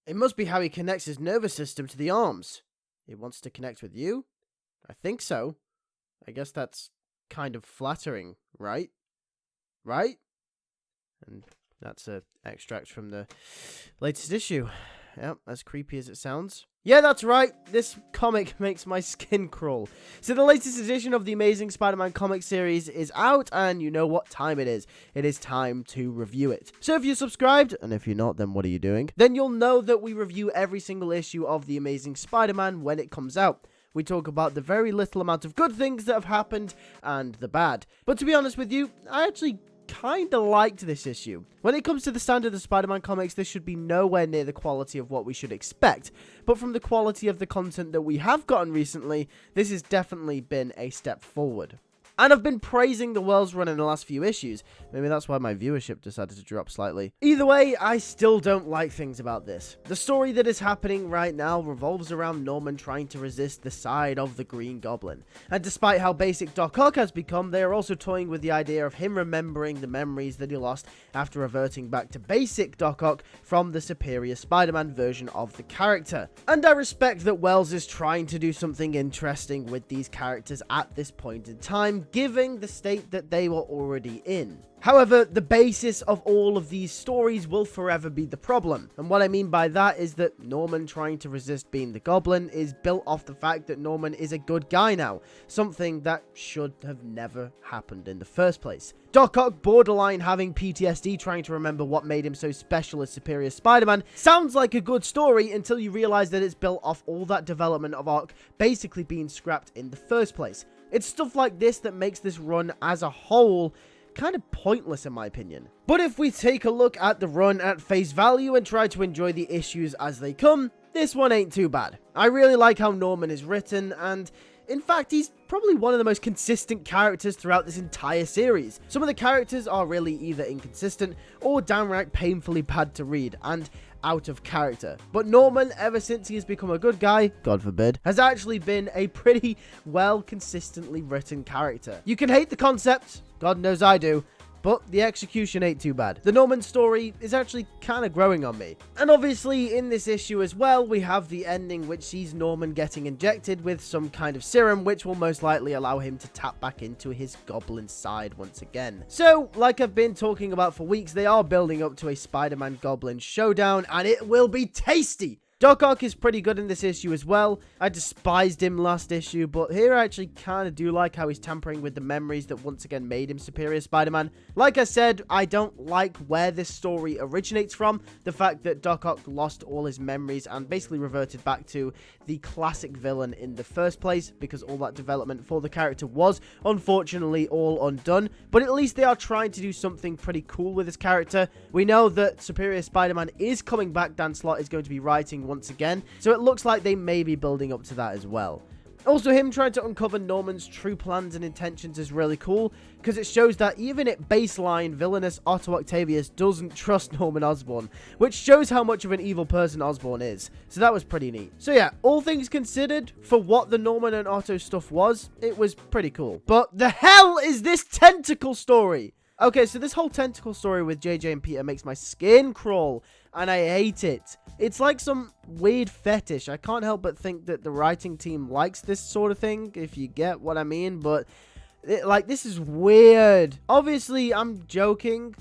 It must be how he connects his nervous system to the arms. He wants to connect with you? I think so. I guess that's kind of flattering, right? Right? And that's an extract from the latest issue. Yep, as creepy as it sounds. Yeah, that's right. This comic makes my skin crawl. So the latest edition of the Amazing Spider-Man comic series is out, and you know what time it is. It is time to review it. So if you're subscribed, and if you're not, then what are you doing? Then you'll know that we review every single issue of the Amazing Spider-Man when it comes out. We talk about the very little amount of good things that have happened, and the bad. But to be honest with you, I actually kinda liked this issue. When it comes to the standard of Spider-Man comics, this should be nowhere near the quality of what we should expect. But from the quality of the content that we have gotten recently, this has definitely been a step forward. And I've been praising the Wells run in the last few issues. Maybe that's why my viewership decided to drop slightly. Either way, I still don't like things about this. The story that is happening right now revolves around Norman trying to resist the side of the Green Goblin. And despite how basic Doc Ock has become, they are also toying with the idea of him remembering the memories that he lost after reverting back to basic Doc Ock from the Superior Spider-Man version of the character. And I respect that Wells is trying to do something interesting with these characters at this point in time, given the state that they were already in. However, the basis of all of these stories will forever be the problem. And what I mean by that is that Norman trying to resist being the Goblin is built off the fact that Norman is a good guy now. Something that should have never happened in the first place. Doc Ock borderline having PTSD trying to remember what made him so special as Superior Spider-Man sounds like a good story until you realize that it's built off all that development of Ock basically being scrapped in the first place. It's stuff like this that makes this run as a whole kind of pointless in my opinion. But if we take a look at the run at face value and try to enjoy the issues as they come, this one ain't too bad. I really like how Norman is written, and in fact, he's probably one of the most consistent characters throughout this entire series. Some of the characters are really either inconsistent or downright painfully bad to read and out of character. But Norman, ever since he has become a good guy, God forbid, has actually been a pretty well consistently written character. You can hate the concept, God knows I do, but the execution ain't too bad. The Norman story is actually kind of growing on me. And obviously in this issue as well, we have the ending which sees Norman getting injected with some kind of serum which will most likely allow him to tap back into his goblin side once again. So, like I've been talking about for weeks, they are building up to a Spider-Man Goblin showdown, and it will be tasty! Doc Ock is pretty good in this issue as well. I despised him last issue, but here I actually kind of do like how he's tampering with the memories that once again made him Superior Spider-Man. Like I said, I don't like where this story originates from. The fact that Doc Ock lost all his memories and basically reverted back to the classic villain in the first place, because all that development for the character was unfortunately all undone. But at least they are trying to do something pretty cool with this character. We know that Superior Spider-Man is coming back. Dan Slott is going to be writing once again, so it looks like they may be building up to that as well. Also, him trying to uncover Norman's true plans and intentions is really cool, because it shows that even at baseline, villainous Otto Octavius doesn't trust Norman Osborn, which shows how much of an evil person Osborn is. So that was pretty neat. So yeah, all things considered, for what the Norman and Otto stuff was, it was pretty cool. But the hell is this tentacle story? Okay, so this whole tentacle story with JJ and Peter makes my skin crawl, and I hate it. It's like some weird fetish. I can't help but think that the writing team likes this sort of thing, if you get what I mean, but this is weird. Obviously, I'm joking.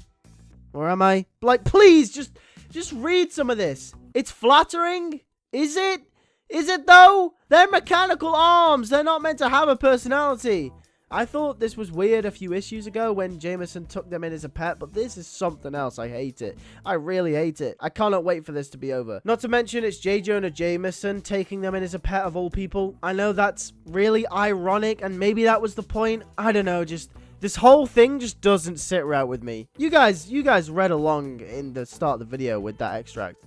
Or am I? Like, please, just read some of this. It's flattering? Is it? Is it though? They're mechanical arms. They're not meant to have a personality. I thought this was weird a few issues ago when Jameson took them in as a pet, but this is something else. I hate it. I really hate it. I cannot wait for this to be over. Not to mention it's J. Jonah Jameson taking them in as a pet of all people. I know that's really ironic, and maybe that was the point. I don't know, just this whole thing just doesn't sit right with me. You guys read along in the start of the video with that extract.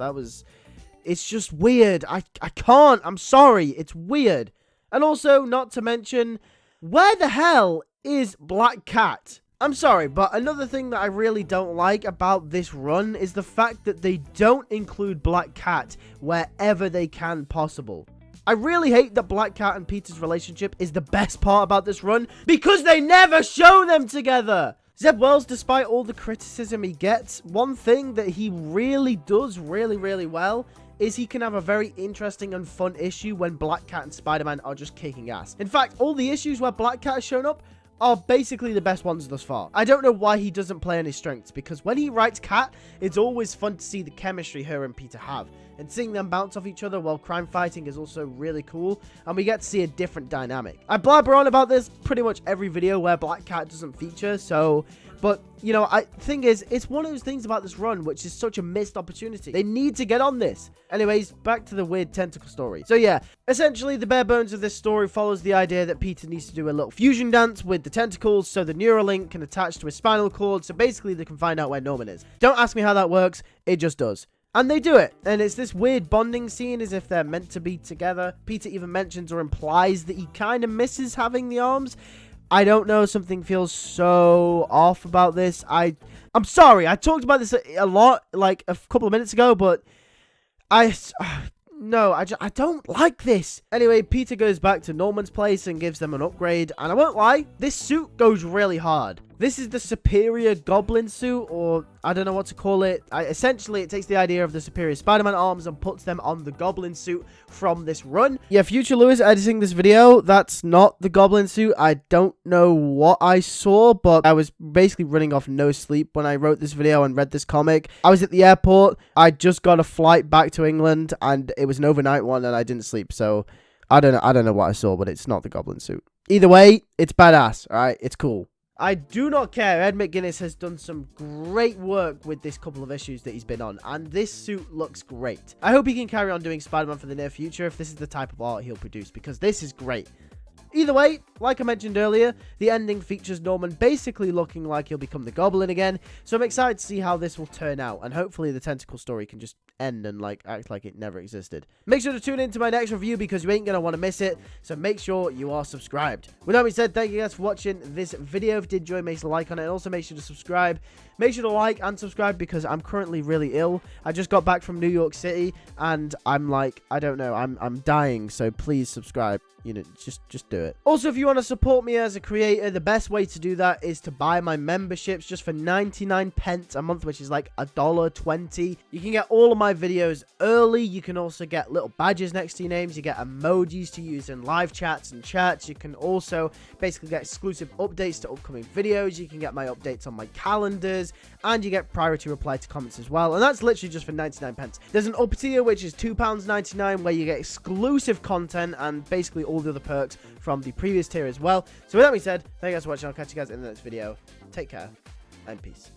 It's just weird. I can't. I'm sorry. It's weird. And also, not to mention, where the hell is Black Cat? I'm sorry, but another thing that I really don't like about this run is the fact that they don't include Black Cat wherever they can possible. I really hate that Black Cat and Peter's relationship is the best part about this run, because they never show them together. Zeb Wells, despite all the criticism he gets, one thing that he really does really well is he can have a very interesting and fun issue when Black Cat and Spider-Man are just kicking ass. In fact, all the issues where Black Cat has shown up are basically the best ones thus far. I don't know why he doesn't play on his strengths, because when he writes Cat, it's always fun to see the chemistry her and Peter have. And seeing them bounce off each other while crime fighting is also really cool, and we get to see a different dynamic. I blabber on about this pretty much every video where Black Cat doesn't feature, so... But, you know, thing is, it's one of those things about this run which is such a missed opportunity. They need to get on this. Anyways, back to the weird tentacle story. So yeah, essentially the bare bones of this story follows the idea that Peter needs to do a little fusion dance with the tentacles so the Neuralink can attach to his spinal cord, so basically they can find out where Norman is. Don't ask me how that works, it just does. And they do it, and it's this weird bonding scene as if they're meant to be together. Peter even mentions or implies that he kind of misses having the arms. I don't know, something feels so off about this. I'm sorry, I talked about this a lot, like, a couple of minutes ago, but no, I don't like this. Anyway, Peter goes back to Norman's place and gives them an upgrade, and I won't lie, this suit goes really hard. This is the superior Goblin suit, or I don't know what to call it. Essentially, it takes the idea of the superior Spider-Man arms and puts them on the Goblin suit from this run. Yeah, future Lewis editing this video, that's not the Goblin suit. I don't know what I saw, but I was basically running off no sleep when I wrote this video and read this comic. I was at the airport. I just got a flight back to England, and it was an overnight one, and I didn't sleep. So I don't know what I saw, but it's not the Goblin suit. Either way, it's badass. All right, it's cool. I do not care. Ed McGuiness has done some great work with this couple of issues that he's been on, and this suit looks great. I hope he can carry on doing Spider-Man for the near future if this is the type of art he'll produce, because this is great. Either way, like I mentioned earlier, the ending features Norman basically looking like he'll become the Goblin again, so I'm excited to see how this will turn out, and hopefully the tentacle story can just end and like act like it never existed. Make sure to tune in to my next review because you ain't gonna want to miss it, so make sure you are subscribed. With that being said, thank you guys for watching this video. If you did enjoy, make sure to like on it, and also make sure to subscribe. Make sure to like and subscribe because I'm currently really ill. I just got back from New York City and I'm like, I don't know, I'm dying, so please subscribe. You know, just do it. Also, if you want to support me as a creator, the best way to do that is to buy my memberships just for 99 pence a month, which is like $1.20. You can get all of my videos early. You can also get little badges next to your names. You get emojis to use in live chats and chats. You can also basically get exclusive updates to upcoming videos. You can get my updates on my calendars, and you get priority reply to comments as well. And that's literally just for 99 pence. There's an upper tier which is £2.99 where you get exclusive content and basically all the other perks from the previous tier as well. So with that being said, thank you guys for watching. I'll catch you guys in the next video. Take care and peace.